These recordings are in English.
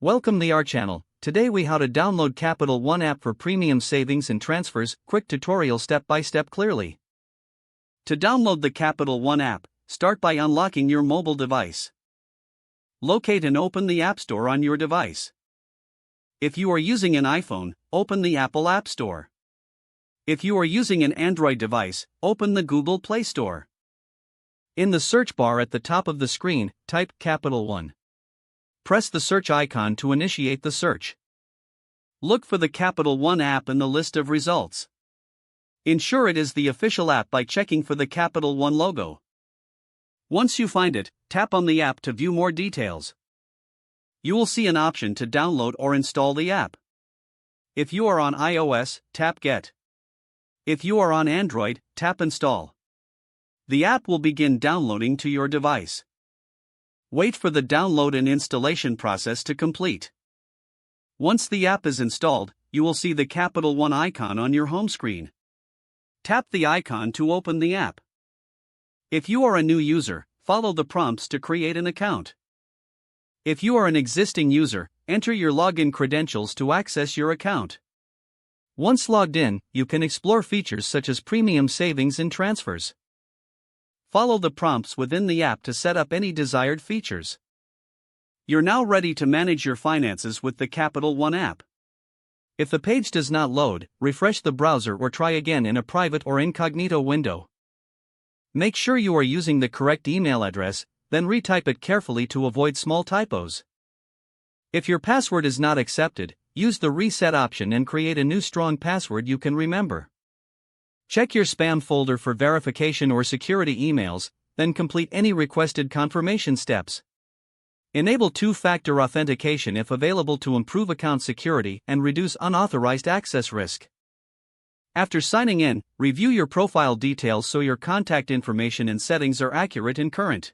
Welcome to our channel. Today we how to download Capital One app for premium savings and transfers. Quick tutorial step by step clearly. To download the Capital One app, start by unlocking your mobile device. Locate and open the App Store on your device. If you are using an iPhone, open the Apple App Store. If you are using an Android device, open the Google Play Store. In the search bar at the top of the screen, type Capital One. Press the search icon to initiate the search. Look for the Capital One app in the list of results. Ensure it is the official app by checking for the Capital One logo. Once you find it, tap on the app to view more details. You will see an option to download or install the app. If you are on iOS, tap Get. If you are on Android, tap Install. The app will begin downloading to your device. Wait for the download and installation process to complete. Once the app is installed, you will see the Capital One icon on your home screen. Tap the icon to open the app. If you are a new user, follow the prompts to create an account. If you are an existing user, enter your login credentials to access your account. Once logged in, you can explore features such as premium savings and transfers. Follow the prompts within the app to set up any desired features. You're now ready to manage your finances with the Capital One app. If the page does not load, refresh the browser or try again in a private or incognito window. Make sure you are using the correct email address, then retype it carefully to avoid small typos. If your password is not accepted, use the reset option and create a new strong password you can remember. Check your spam folder for verification or security emails, then complete any requested confirmation steps. Enable two-factor authentication if available to improve account security and reduce unauthorized access risk. After signing in, review your profile details so your contact information and settings are accurate and current.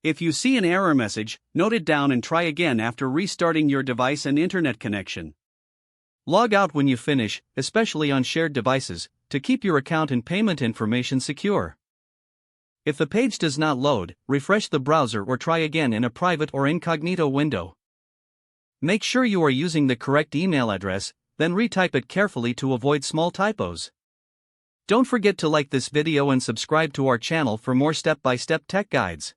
If you see an error message, note it down and try again after restarting your device and internet connection. Log out when you finish, especially on shared devices, to keep your account and payment information secure. If the page does not load, refresh the browser or try again in a private or incognito window. Make sure you are using the correct email address, then retype it carefully to avoid small typos. Don't forget to like this video and subscribe to our channel for more step-by-step tech guides.